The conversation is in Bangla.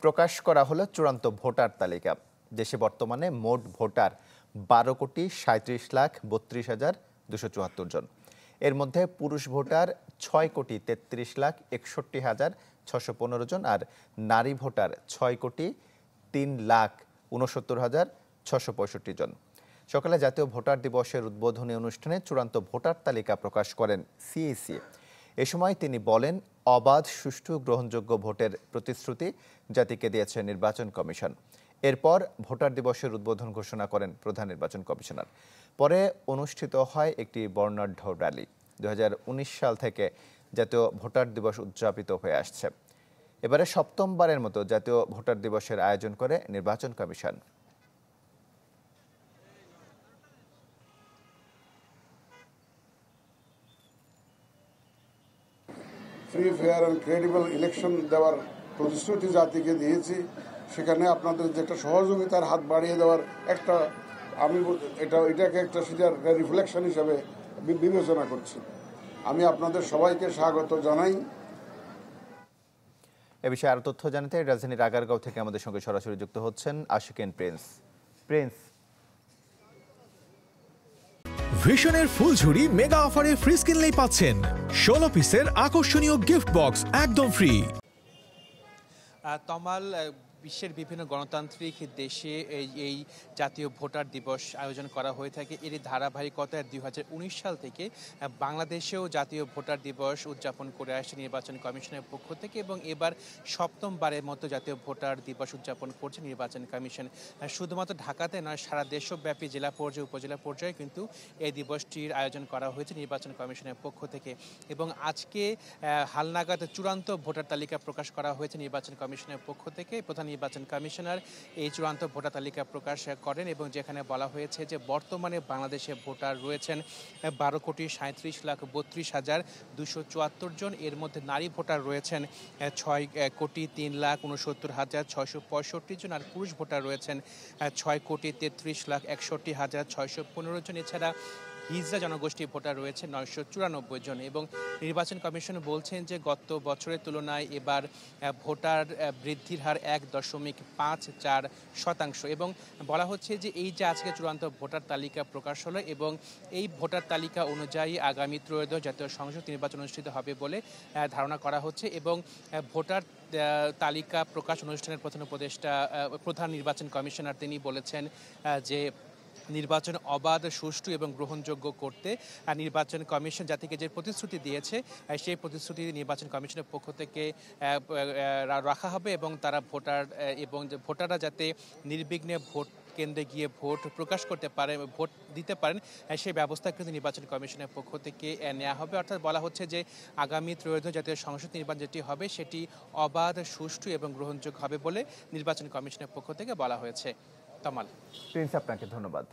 প্রকাশ করা হলো চূড়ান্ত ভোটার তালিকা। দেশে বর্তমানে মোট ভোটার 12,37,32,274 জন। এর মধ্যে পুরুষ ভোটার 6,33,61,615 জন আর নারী ভোটার 6,03,69,665 জন। সকালে জাতীয় ভোটার দিবসের উদ্বোধনী অনুষ্ঠানে চূড়ান্ত ভোটার তালিকা প্রকাশ করেন সিইসি। এ সময় তিনি বলেন, অবাধ, সুষ্ঠু, গ্রহণযোগ্য ভোটের প্রতিশ্রুতি জাতিকে দিয়েছে নির্বাচন কমিশন। এরপর ভোটার দিবসের উদ্বোধন ঘোষণা করেন প্রধান নির্বাচন কমিশনার। পরে অনুষ্ঠিত হয় একটি বর্ণাঢ্য র্যালি। 2019 সাল থেকে জাতীয় ভোটার দিবস উদযাপিত হয়ে আসছে। এবারে সপ্তমবারের মতো জাতীয় ভোটার দিবসের আয়োজন করে নির্বাচন commission. Free, fair and credible election দেওয়ার প্রতিশ্রুতি জাতিকে দিয়েছি। সেখানে আপনাদের যে একটা সহযোগিতার হাত বাড়িয়ে দেওয়ার একটা এটাকে একটা সেটার রিফ্লেকশন হিসেবে বিবেচনা করছি। আমি আপনাদের সবাইকে স্বাগত জানাই। এ বিষয়ে আরো তথ্য জানাতে রাজধানীর আগারগাঁও থেকে আমাদের সঙ্গে সরাসরি যুক্ত হচ্ছেন আশিকেন প্রিন্স। ভিশনের ফুলঝুরি মেগা অফারে ফ্রিজ কিনলেই পাচ্ছেন 16 পিসের আকর্ষণীয় গিফট বক্স একদম ফ্রি। তমাল, বিশ্বের বিভিন্ন গণতান্ত্রিক দেশে এই জাতীয় ভোটার দিবস আয়োজন করা হয়ে থাকে। এর ধারাবাহিকতায় 2019 সাল থেকে বাংলাদেশেও জাতীয় ভোটার দিবস উদযাপন করে আসছে নির্বাচন কমিশনের পক্ষ থেকে, এবং এবার সপ্তমবারের মতো জাতীয় ভোটার দিবস উদযাপন করছে নির্বাচন কমিশন। শুধুমাত্র ঢাকাতে নয়, সারা দেশব্যাপী জেলা পর্যায়ে, উপজেলা পর্যায়ে কিন্তু এই দিবসটির আয়োজন করা হয়েছে নির্বাচন কমিশনের পক্ষ থেকে। এবং আজকে হালনাগাদ চূড়ান্ত ভোটার তালিকা প্রকাশ করা হয়েছে নির্বাচন কমিশনের পক্ষ থেকে। প্রধান নির্বাচন কমিশনার এই চূড়ান্ত ভোটার তালিকা প্রকাশ করেন, এবং যেখানে বলা হয়েছে যে বর্তমানে বাংলাদেশে ভোটার রয়েছেন 12,37,32,274 জন। এর মধ্যে নারী ভোটার রয়েছেন 6,03,69,665 জন, আর পুরুষ ভোটার রয়েছেন 6,33,61,615 জন। এছাড়া হিজড়া জনগোষ্ঠী ভোটার রয়েছে 994 জন। এবং নির্বাচন কমিশন বলছেন যে গত বছরের তুলনায় এবার ভোটার বৃদ্ধির হার 1.54%। এবং বলা হচ্ছে যে এই যে আজকে চূড়ান্ত ভোটার তালিকা প্রকাশ হলো, এবং এই ভোটার তালিকা অনুযায়ী আগামী ত্রয়োদশ জাতীয় সংসদ নির্বাচন অনুষ্ঠিত হবে বলে ধারণা করা হচ্ছে। এবং ভোটার তালিকা প্রকাশ অনুষ্ঠানের প্রধান উপদেষ্টা, প্রধান নির্বাচন কমিশনার, তিনি বলেছেন যে নির্বাচন অবাধ, সুষ্ঠু এবং গ্রহণযোগ্য করতে নির্বাচন কমিশন জাতিকে যে প্রতিশ্রুতি দিয়েছে, সেই প্রতিশ্রুতি নির্বাচন কমিশনের পক্ষ থেকে রাখা হবে, এবং তারা ভোটাররা যাতে নির্বিঘ্নে ভোট কেন্দ্রে গিয়ে ভোট প্রকাশ করতে পারে, ভোট দিতে পারেন, সেই ব্যবস্থা কিন্তু নির্বাচন কমিশনের পক্ষ থেকে নেওয়া হবে। অর্থাৎ বলা হচ্ছে যে আগামী ত্রয়োদশ জাতীয় সংসদ নির্বাচন যেটি হবে সেটি অবাধ, সুষ্ঠু এবং গ্রহণযোগ্য হবে বলে নির্বাচন কমিশনের পক্ষ থেকে বলা হয়েছে। তমাল, প্রিন্স, আপনাকে ধন্যবাদ।